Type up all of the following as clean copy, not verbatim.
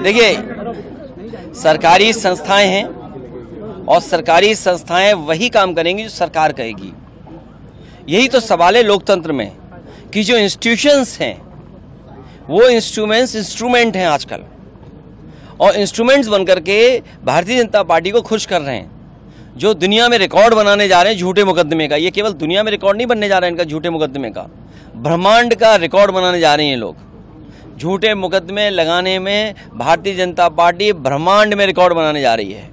देखिए, सरकारी संस्थाएं हैं और सरकारी संस्थाएं वही काम करेंगी जो सरकार कहेगी। यही तो सवाल है लोकतंत्र में कि जो इंस्टीट्यूशंस हैं वो इंस्ट्रूमेंट हैं आजकल, और इंस्ट्रूमेंट्स बनकर के भारतीय जनता पार्टी को खुश कर रहे हैं। जो दुनिया में रिकॉर्ड बनाने जा रहे हैं झूठे मुकदमे का, ये केवल दुनिया में रिकॉर्ड नहीं बनने जा रहा है इनका झूठे मुकदमे का, ब्रह्मांड का रिकॉर्ड बनाने जा रहे हैं लोग। झूठे मुकदमे लगाने में भारतीय जनता पार्टी ब्रह्मांड में रिकॉर्ड बनाने जा रही है।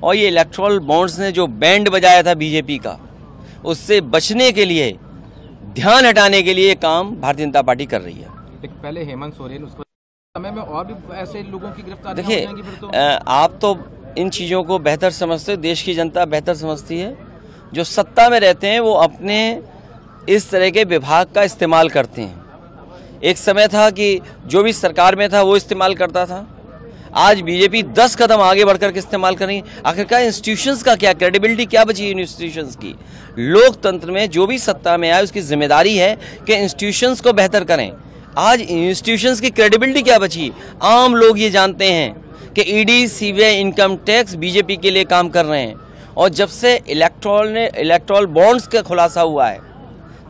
और ये इलेक्टोरल बॉन्ड्स ने जो बैंड बजाया था बीजेपी का, उससे बचने के लिए, ध्यान हटाने के लिए काम भारतीय जनता पार्टी कर रही है। पहले हेमंत सोरेन, उस समय में और भी ऐसे लोगों की गिरफ्तारी। देखिए, आप तो इन चीज़ों को बेहतर समझते हो, देश की जनता बेहतर समझती है। जो सत्ता में रहते हैं वो अपने इस तरह के विभाग का इस्तेमाल करते हैं। एक समय था कि जो भी सरकार में था वो इस्तेमाल करता था, आज बीजेपी 10 कदम आगे बढ़कर के इस्तेमाल करेंगे। आखिरकार इंस्टीट्यूशंस का क्या, क्रेडिबिलिटी क्या बची इंस्टीट्यूशंस की? लोकतंत्र में जो भी सत्ता में आए उसकी जिम्मेदारी है कि इंस्टीट्यूशंस को बेहतर करें। आज इंस्टीट्यूशंस की क्रेडिबिलिटी क्या बची? आम लोग ये जानते हैं कि ED, CBI, income tax BJP के लिए काम कर रहे हैं। और जब से इलेक्टोरल बॉन्ड्स का खुलासा हुआ है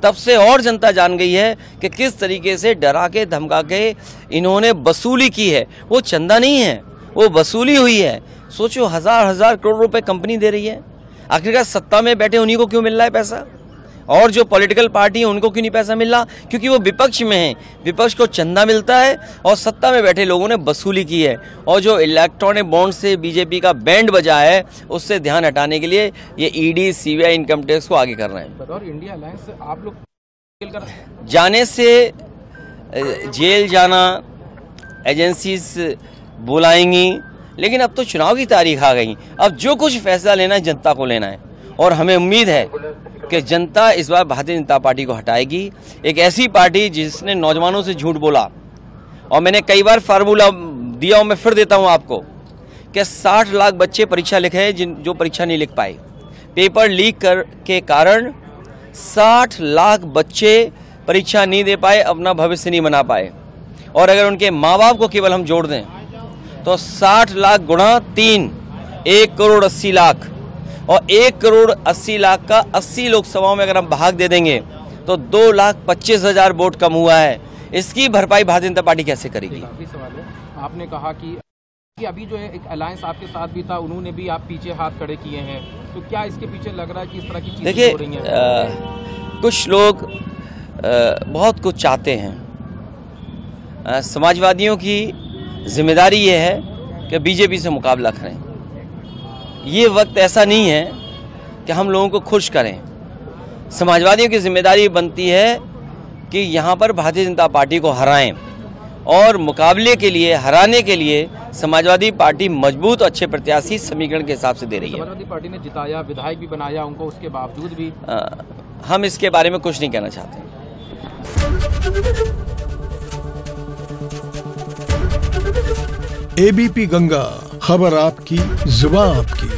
तब से और जनता जान गई है कि किस तरीके से डरा के धमका के इन्होंने वसूली की है। वो चंदा नहीं है, वो वसूली हुई है। सोचो, हजार करोड़ रुपए कंपनी दे रही है। आखिरकार सत्ता में बैठे उन्हीं को क्यों मिल रहा है पैसा, और जो पॉलिटिकल पार्टी है उनको क्यों नहीं पैसा मिल रहा? क्योंकि वो विपक्ष में है, विपक्ष को चंदा मिलता है और सत्ता में बैठे लोगों ने वसूली की है। और जो इलेक्ट्रॉनिक बॉन्ड से बीजेपी का बैंड बजा है उससे ध्यान हटाने के लिए ये ईडी, सीबीआई, इनकम टैक्स को आगे कर रहे हैं। और इंडिया अलायंस आप लोग जाने से जेल जाना, एजेंसीज बुलाएंगी, लेकिन अब तो चुनाव की तारीख आ गई। अब जो कुछ फैसला लेना है जनता को लेना है, और हमें उम्मीद है कि जनता इस बार भारतीय जनता पार्टी को हटाएगी। एक ऐसी पार्टी जिसने नौजवानों से झूठ बोला, और मैंने कई बार फार्मूला दिया हूं, मैं फिर देता हूं आपको कि 60 लाख बच्चे परीक्षा लिखे हैं जो परीक्षा नहीं लिख पाए। पेपर लीक के कारण 60 लाख बच्चे परीक्षा नहीं दे पाए, अपना भविष्य नहीं बना पाए। और अगर उनके माँ बाप को केवल हम जोड़ दें तो 60 लाख गुणा 3, 1 करोड़ 80 लाख, और 1 करोड़ 80 लाख का 80 लोकसभाओं में अगर हम भाग दे देंगे तो 2,25,000 वोट कम हुआ है। इसकी भरपाई भारतीय जनता पार्टी कैसे करेगी? सवाल है, आपने कहा कि अभी जो है एक अलायंस आपके साथ भी था, उन्होंने भी आप पीछे हाथ खड़े किए हैं, तो क्या इसके पीछे लग रहा है कि इस तरह की चीजें हो रही हैं? कुछ लोग बहुत कुछ चाहते हैं। समाजवादियों की जिम्मेदारी ये है कि बीजेपी से मुकाबला करें। ये वक्त ऐसा नहीं है कि हम लोगों को खुश करें। समाजवादियों की जिम्मेदारी बनती है कि यहाँ पर भारतीय जनता पार्टी को हराएं, और मुकाबले के लिए, हराने के लिए समाजवादी पार्टी मजबूत अच्छे प्रत्याशी समीकरण के हिसाब से दे रही है। समाजवादी पार्टी ने जिताया, विधायक भी बनाया उनको, उसके बावजूद भी हम इसके बारे में कुछ नहीं कहना चाहते। एबीपी गंगा, खबर आपकी, जुबान आपकी।